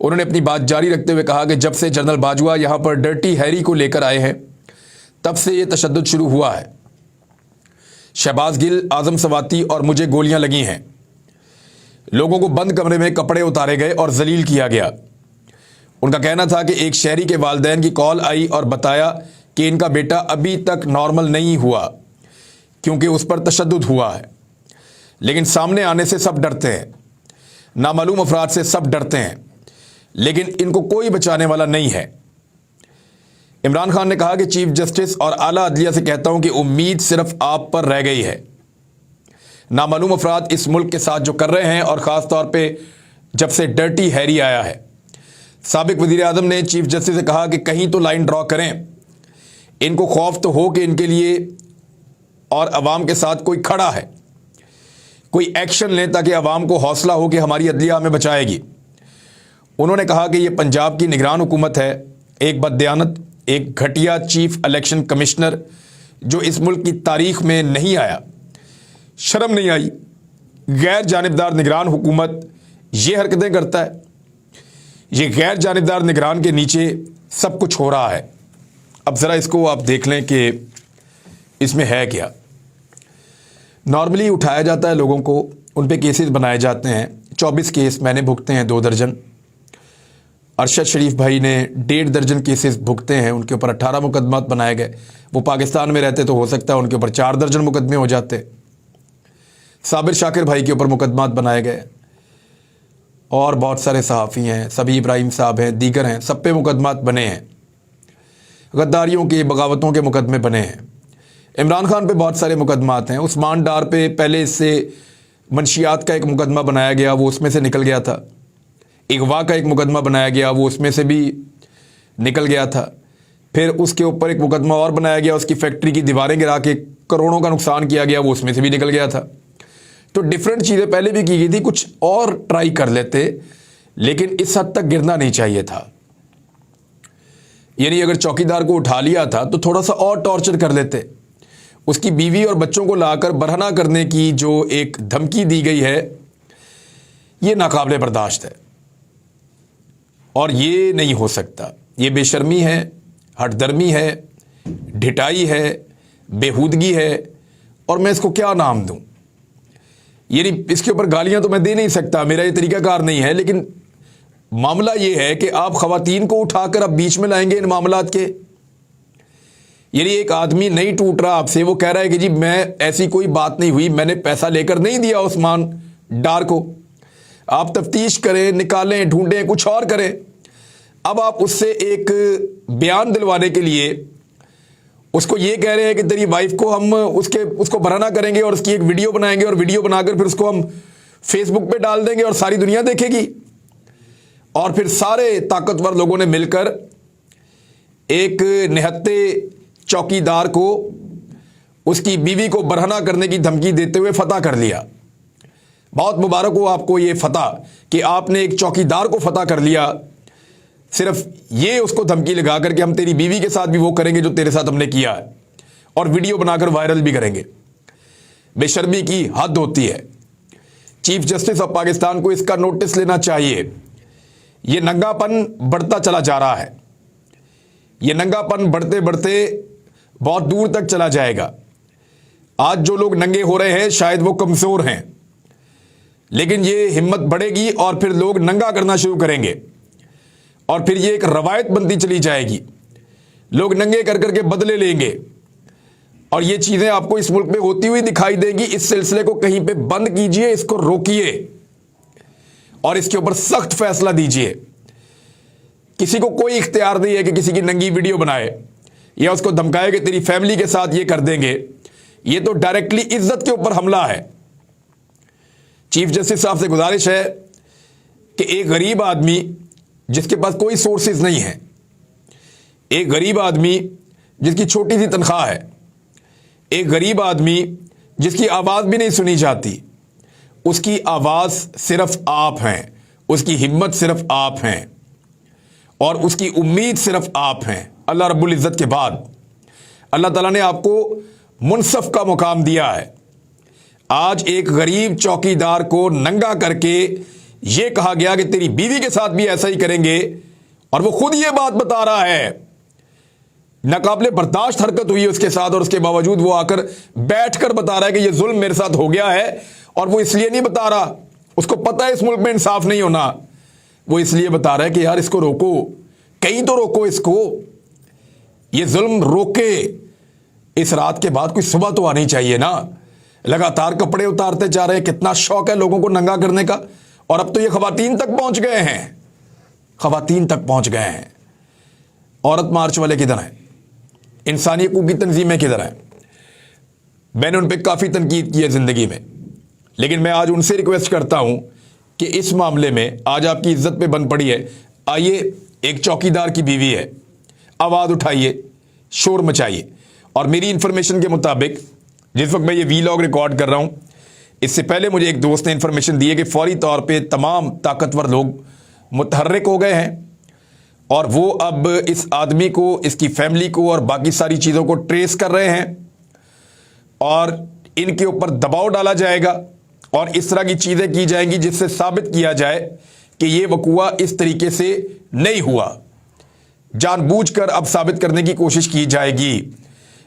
انہوں نے اپنی بات جاری رکھتے ہوئے کہا کہ جب سے جنرل باجوہ یہاں پر ڈرٹی ہیری کو لے کر آئے ہیں تب سے یہ تشدد شروع ہوا ہے۔ شہباز گل، اعظم سواتی اور مجھے گولیاں لگی ہیں۔ لوگوں کو بند کمرے میں کپڑے اتارے گئے اور ذلیل کیا گیا۔ ان کا کہنا تھا کہ ایک شہری کے والدین کی کال آئی اور بتایا کہ ان کا بیٹا ابھی تک نارمل نہیں ہوا کیونکہ اس پر تشدد ہوا ہے، لیکن سامنے آنے سے سب ڈرتے ہیں، نامعلوم افراد سے سب ڈرتے ہیں، لیکن ان کو کوئی بچانے والا نہیں ہے۔ عمران خان نے کہا کہ چیف جسٹس اور اعلیٰ عدلیہ سے کہتا ہوں کہ امید صرف آپ پر رہ گئی ہے۔ نامعلوم افراد اس ملک کے ساتھ جو کر رہے ہیں، اور خاص طور پہ جب سے ڈرٹی ہیری آیا ہے۔ سابق وزیر اعظم نے چیف جسٹس سے کہا کہ کہیں تو لائن ڈرا کریں، ان کو خوف تو ہو کہ ان کے لیے اور عوام کے ساتھ کوئی کھڑا ہے، کوئی ایکشن لیں تاکہ عوام کو حوصلہ ہو کہ ہماری عدلیہ ہمیں بچائے گی۔ انہوں نے کہا کہ یہ پنجاب کی نگران حکومت ہے، ایک بددیانت، ایک گھٹیا چیف الیکشن کمشنر جو اس ملک کی تاریخ میں نہیں آیا، شرم نہیں آئی، غیر جانبدار نگران حکومت یہ حرکتیں کرتا ہے۔ یہ غیر جانبدار نگران کے نیچے سب کچھ ہو رہا ہے۔ اب ذرا اس کو آپ دیکھ لیں کہ اس میں ہے کیا۔ نارملی اٹھایا جاتا ہے لوگوں کو، ان پہ کیسز بنائے جاتے ہیں۔ 24 کیس میں نے بھگتے ہیں، 2 درجن۔ ارشد شریف بھائی نے 1.5 درجن کیسز بھگتے ہیں، ان کے اوپر 18 مقدمات بنائے گئے۔ وہ پاکستان میں رہتے تو ہو سکتا ہے ان کے اوپر 4 درجن مقدمے ہو جاتے۔ صابر شاکر بھائی کے اوپر مقدمات بنائے گئے، اور بہت سارے صحافی ہیں، سبھی ابراہیم صاحب ہیں، دیگر ہیں، سب پہ مقدمات بنے ہیں۔ غداریوں کے، بغاوتوں کے مقدمے بنے ہیں۔ عمران خان پہ بہت سارے مقدمات ہیں۔ عثمان ڈار پہ پہلے اس سے منشیات کا ایک مقدمہ بنایا گیا، وہ اس میں سے نکل گیا تھا۔ اغوا کا ایک مقدمہ بنایا گیا، وہ اس میں سے بھی نکل گیا تھا۔ پھر اس کے اوپر ایک مقدمہ اور بنایا گیا، اس کی فیکٹری کی دیواریں گرا کے کروڑوں کا نقصان کیا گیا، وہ اس میں سے بھی نکل گیا تھا۔ تو ڈیفرنٹ چیزیں پہلے بھی کی گئی تھی، کچھ اور ٹرائی کر لیتے، لیکن اس حد تک گرنا نہیں چاہیے تھا۔ یعنی اگر چوکیدار کو اٹھا لیا تھا تو تھوڑا سا اور ٹارچر کر لیتے۔ اس کی بیوی اور بچوں کو لا کر برہنہ کرنے کی جو ایک دھمکی دی گئی ہے، یہ ناقابل برداشت ہے، اور یہ نہیں ہو سکتا۔ یہ بے شرمی ہے، ہٹ درمی ہے، ڈھٹائی ہے، بےہودگی ہے، اور میں اس کو کیا نام دوں؟ یعنی اس کے اوپر گالیاں تو میں دے نہیں سکتا، میرا یہ طریقہ کار نہیں ہے، لیکن معاملہ یہ ہے کہ آپ خواتین کو اٹھا کر اب بیچ میں لائیں گے ان معاملات کے۔ یعنی ایک آدمی نہیں ٹوٹ رہا آپ سے، وہ کہہ رہا ہے کہ جی میں ایسی کوئی بات نہیں ہوئی، میں نے پیسہ لے کر نہیں دیا عثمان ڈار کو۔ آپ تفتیش کریں، نکالیں، ڈھونڈیں، کچھ اور کریں۔ اب آپ اس سے ایک بیان دلوانے کے لیے اس کو یہ کہہ رہے ہیں کہ تیری وائف کو ہم اس کو برہنہ کریں گے اور اس کی ایک ویڈیو بنائیں گے، اور ویڈیو بنا کر پھر اس کو ہم فیس بک پہ ڈال دیں گے اور ساری دنیا دیکھے گی، اور پھر سارے طاقتور لوگوں نے مل کر ایک نہتے چوکیدار کو اس کی بیوی کو برہنہ کرنے کی دھمکی دیتے ہوئے فتح کر لیا۔ بہت مبارک ہو آپ کو یہ فتح کہ آپ نے ایک چوکیدار کو فتح کر لیا، صرف یہ اس کو دھمکی لگا کر کہ ہم تیری بیوی کے ساتھ بھی وہ کریں گے جو تیرے ساتھ ہم نے کیا ہے، اور ویڈیو بنا کر وائرل بھی کریں گے۔ بے شرمی کی حد ہوتی ہے۔ چیف جسٹس آف پاکستان کو اس کا نوٹس لینا چاہیے۔ یہ ننگا پن بڑھتا چلا جا رہا ہے، یہ ننگا پن بڑھتے بڑھتے بہت دور تک چلا جائے گا۔ آج جو لوگ ننگے ہو رہے ہیں شاید وہ کمزور ہیں، لیکن یہ ہمت بڑھے گی اور پھر لوگ ننگا کرنا شروع کریں گے، اور پھر یہ ایک روایت بنتی چلی جائے گی۔ لوگ ننگے کر کر کے بدلے لیں گے، اور یہ چیزیں آپ کو اس ملک میں ہوتی ہوئی دکھائی دیں گی۔ اس سلسلے کو کہیں پہ بند کیجئے، اس کو روکیے، اور اس کے اوپر سخت فیصلہ دیجئے۔ کسی کو کوئی اختیار نہیں ہے کہ کسی کی ننگی ویڈیو بنائے یا اس کو دھمکائے کہ تیری فیملی کے ساتھ یہ کر دیں گے۔ یہ تو ڈائریکٹلی عزت کے اوپر حملہ ہے۔ چیف جسٹس صاحب سے گزارش ہے کہ ایک غریب آدمی جس کے پاس کوئی سورسز نہیں ہے، ایک غریب آدمی جس کی چھوٹی سی تنخواہ ہے، ایک غریب آدمی جس کی آواز بھی نہیں سنی جاتی، اس کی آواز صرف آپ ہیں، اس کی ہمت صرف آپ ہیں، اور اس کی امید صرف آپ ہیں اللہ رب العزت کے بعد۔ اللہ تعالیٰ نے آپ کو منصف کا مقام دیا ہے۔ آج ایک غریب چوکیدار کو ننگا کر کے یہ کہا گیا کہ تیری بیوی کے ساتھ بھی ایسا ہی کریں گے، اور وہ خود یہ بات بتا رہا ہے، ناقابل برداشت حرکت ہوئی اس کے ساتھ، اور اس کے باوجود وہ آ کر بیٹھ کر بتا رہا ہے کہ یہ ظلم میرے ساتھ ہو گیا ہے، اور وہ اس لیے نہیں بتا رہا، اس کو پتہ ہے اس ملک میں انصاف نہیں ہونا، وہ اس لیے بتا رہا ہے کہ یار اس کو روکو، کہیں تو روکو اس کو، یہ ظلم روکے، اس رات کے بعد کوئی صبح تو آنی چاہیے نا۔ لگاتار کپڑے اتارتے جا رہے ہیں، کتنا شوق ہے لوگوں کو ننگا کرنے کا، اور اب تو یہ خواتین تک پہنچ گئے ہیں، خواتین تک پہنچ گئے ہیں۔ عورت مارچ والے کدھر ہیں؟ انسانی حقوق کی تنظیمیں کدھر ہیں؟ میں نے ان پہ کافی تنقید کی ہے زندگی میں، لیکن میں آج ان سے ریکویسٹ کرتا ہوں کہ اس معاملے میں آج آپ کی عزت پہ بن پڑی ہے، آئیے، ایک چوکیدار کی بیوی ہے، آواز اٹھائیے، شور مچائیے۔ اور میری انفارمیشن کے مطابق جس وقت میں یہ ویلاگ ریکارڈ کر رہا ہوں، اس سے پہلے مجھے ایک دوست نے انفارمیشن دی ہے کہ فوری طور پہ تمام طاقتور لوگ متحرک ہو گئے ہیں، اور وہ اب اس آدمی کو، اس کی فیملی کو اور باقی ساری چیزوں کو ٹریس کر رہے ہیں، اور ان کے اوپر دباؤ ڈالا جائے گا، اور اس طرح کی چیزیں کی جائیں گی جس سے ثابت کیا جائے کہ یہ وقوع اس طریقے سے نہیں ہوا، جان بوجھ کر اب ثابت کرنے کی کوشش کی جائے گی۔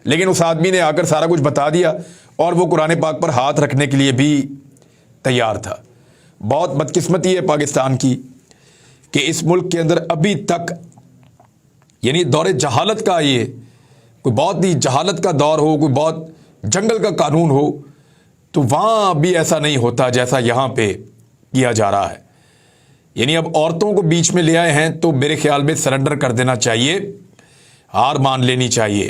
لیکن اس آدمی نے آ کر سارا کچھ بتا دیا، اور وہ قرآن پاک پر ہاتھ رکھنے کے لیے بھی تیار تھا۔ بہت بدقسمتی ہے پاکستان کی کہ اس ملک کے اندر ابھی تک، یعنی دور جہالت کا، یہ کوئی بہت ہی جہالت کا دور ہو، کوئی بہت جنگل کا قانون ہو، تو وہاں بھی ایسا نہیں ہوتا جیسا یہاں پہ کیا جا رہا ہے۔ یعنی اب عورتوں کو بیچ میں لے آئے ہیں تو میرے خیال میں سرنڈر کر دینا چاہیے، ہار مان لینی چاہیے۔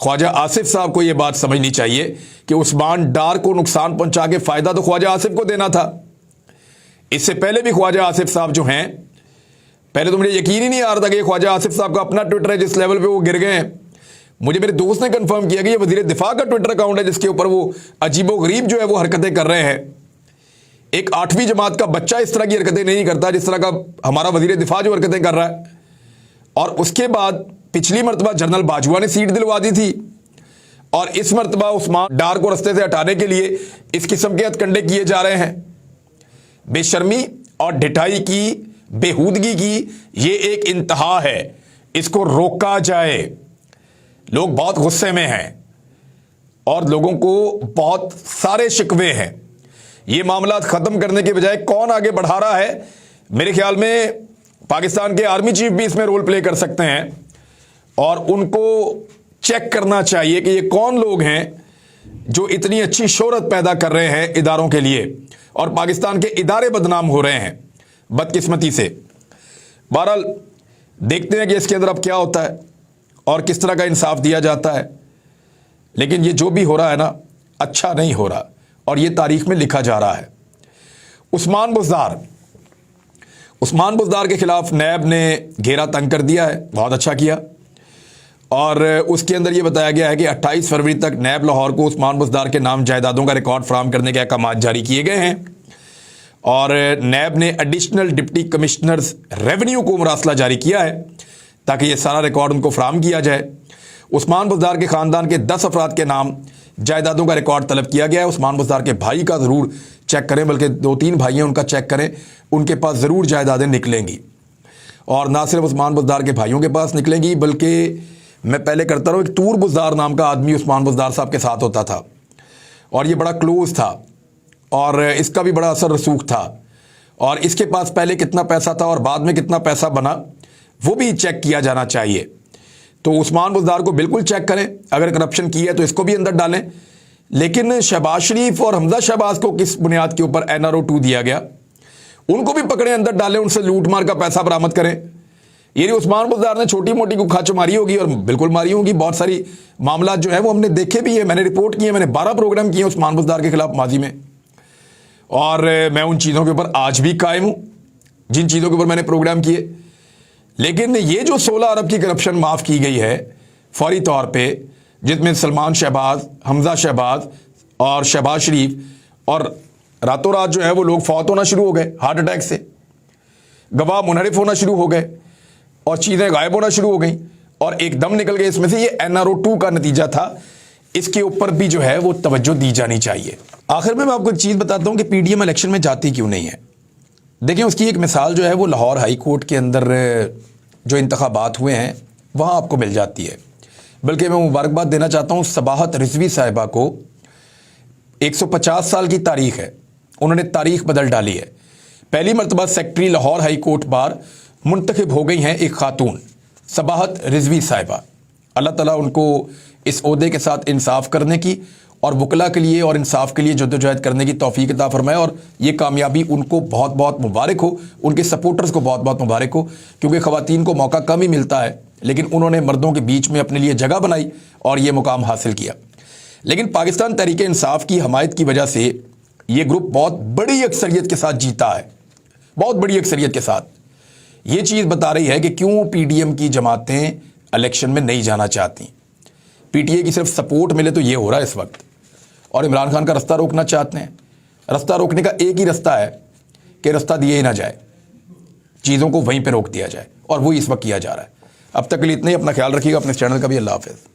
خواجہ آصف صاحب کو یہ بات سمجھنی چاہیے کہ عثمان ڈار کو نقصان پہنچا کے فائدہ تو خواجہ آصف کو دینا تھا۔ اس سے پہلے بھی خواجہ آصف صاحب جو ہیں، پہلے تو مجھے یقین ہی نہیں آ رہا تھا کہ خواجہ آصف صاحب کا اپنا ٹویٹر ہے، جس لیول پہ وہ گر گئے ہیں۔ مجھے میرے دوست نے کنفرم کیا کہ یہ وزیر دفاع کا ٹویٹر اکاؤنٹ ہے، جس کے اوپر وہ عجیب و غریب جو ہے وہ حرکتیں کر رہے ہیں۔ ایک 8ویں جماعت کا بچہ اس طرح کی حرکتیں نہیں کرتا جس طرح کا ہمارا وزیر دفاع جو حرکتیں کر رہا ہے۔ اور اس کے بعد پچھلی مرتبہ جنرل باجوہ نے سیٹ دلوا دی تھی، اور اس مرتبہ عثمان ڈار کو رستے سے ہٹانے کے لیے اس قسم کے ہتھ کنڈے کیے جا رہے ہیں۔ بے شرمی اور ڈھٹائی کی، بےہودگی کی یہ ایک انتہا ہے، اس کو روکا جائے۔ لوگ بہت غصے میں ہیں، اور لوگوں کو بہت سارے شکوے ہیں۔ یہ معاملات ختم کرنے کے بجائے کون آگے بڑھا رہا ہے؟ میرے خیال میں پاکستان کے آرمی چیف بھی اس میں رول پلے کر سکتے ہیں، اور ان کو چیک کرنا چاہیے کہ یہ کون لوگ ہیں جو اتنی اچھی شہرت پیدا کر رہے ہیں اداروں کے لیے، اور پاکستان کے ادارے بدنام ہو رہے ہیں بدقسمتی سے۔ بہرحال دیکھتے ہیں کہ اس کے اندر اب کیا ہوتا ہے اور کس طرح کا انصاف دیا جاتا ہے، لیکن یہ جو بھی ہو رہا ہے نا، اچھا نہیں ہو رہا، اور یہ تاریخ میں لکھا جا رہا ہے۔ عثمان بزدار کے خلاف نیب نے گھیرا تنگ کر دیا ہے، بہت اچھا کیا، اور اس کے اندر یہ بتایا گیا ہے کہ 28 فروری تک نیب لاہور کو عثمان بزدار کے نام جائیدادوں کا ریکارڈ فراہم کرنے کے احکامات جاری کیے گئے ہیں، اور نیب نے ایڈیشنل ڈپٹی کمشنرز ریونیو کو مراسلہ جاری کیا ہے تاکہ یہ سارا ریکارڈ ان کو فراہم کیا جائے۔ عثمان بزدار کے خاندان کے 10 افراد کے نام جائیدادوں کا ریکارڈ طلب کیا گیا ہے۔ عثمان بزدار کے بھائی کا ضرور چیک کریں، بلکہ 2-3 بھائی ہیں ان کا چیک کریں، ان کے پاس ضرور جائیدادیں نکلیں گی، اور نہ صرف عثمان بزدار کے بھائیوں کے پاس نکلیں گی، بلکہ میں پہلے کرتا رہا ہوں، ایک طور بزدار نام کا آدمی عثمان بزدار صاحب کے ساتھ ہوتا تھا، اور یہ بڑا کلوز تھا، اور اس کا بھی بڑا اثر رسوخ تھا، اور اس کے پاس پہلے کتنا پیسہ تھا اور بعد میں کتنا پیسہ بنا وہ بھی چیک کیا جانا چاہیے۔ تو عثمان بزدار کو بالکل چیک کریں، اگر کرپشن کی ہے تو اس کو بھی اندر ڈالیں، لیکن شہباز شریف اور حمزہ شہباز کو کس بنیاد کے اوپر NRO 2 دیا گیا، ان کو بھی پکڑیں، اندر ڈالیں، ان سے لوٹ مار کا پیسہ برآمد کریں۔ یعنی عثمان بزدار نے چھوٹی موٹی کو کھچ ماری ہوگی، اور بالکل ماری ہوگی، بہت ساری معاملات جو ہیں وہ ہم نے دیکھے بھی ہیں، میں نے رپورٹ کی ہے، میں نے 12 پروگرام کیے عثمان بزدار کے خلاف ماضی میں، اور میں ان چیزوں کے اوپر آج بھی قائم ہوں جن چیزوں کے اوپر میں نے پروگرام کیے۔ لیکن یہ جو 16 ارب کی کرپشن معاف کی گئی ہے فوری طور پہ، جس میں سلمان شہباز، حمزہ شہباز اور شہباز شریف، اور راتوں رات جو ہے وہ لوگ فوت ہونا شروع ہو گئے ہارٹ اٹیک سے، گواہ منحرف ہونا شروع ہو گئے، اور چیزیں غائب ہونا شروع ہو گئیں، اور ایک دم نکل گئے اس میں سے، یہ NRO 2 کا نتیجہ تھا۔ اس کے اوپر بھی جو ہے وہ توجہ دی جانی چاہیے۔ آخر میں آپ کو ایک چیز بتاتا ہوں کہ PDM الیکشن میں جاتی کیوں نہیں ہے۔ دیکھیں اس کی ایک مثال جو ہے وہ لاہور ہائی کورٹ کے اندر جو انتخابات ہوئے ہیں وہاں آپ کو مل جاتی ہے. بلکہ میں مبارکباد دینا چاہتا ہوں صباحت رضوی صاحبہ کو. 150 سال کی تاریخ ہے, انہوں نے تاریخ بدل ڈالی ہے. پہلی مرتبہ secretary Lahore high court bar منتخب ہو گئی ہیں ایک خاتون, صباحت رضوی صاحبہ. اللہ تعالیٰ ان کو اس عہدے کے ساتھ انصاف کرنے کی اور وکلا کے لیے اور انصاف کے لیے جدوجہد کرنے کی توفیق عطا فرمائے, اور یہ کامیابی ان کو بہت بہت مبارک ہو, ان کے سپورٹرز کو بہت بہت مبارک ہو, کیونکہ خواتین کو موقع کم ہی ملتا ہے, لیکن انہوں نے مردوں کے بیچ میں اپنے لیے جگہ بنائی اور یہ مقام حاصل کیا. لیکن پاکستان تحریک انصاف کی حمایت کی وجہ سے یہ گروپ بہت بڑی اکثریت کے ساتھ جیتا ہے, بہت بڑی اکثریت کے ساتھ. یہ چیز بتا رہی ہے کہ کیوں پی ڈی ایم کی جماعتیں الیکشن میں نہیں جانا چاہتی. پی ٹی اے کی صرف سپورٹ ملے تو یہ ہو رہا ہے اس وقت, اور عمران خان کا رستہ روکنا چاہتے ہیں. رستہ روکنے کا ایک ہی رستہ ہے کہ رستہ دیا ہی نہ جائے, چیزوں کو وہیں پہ روک دیا جائے, اور وہی اس وقت کیا جا رہا ہے. اب تک کے لیے اتنے ہی. اپنا خیال رکھیے گا, اپنے چینل کا بھی. اللہ حافظ.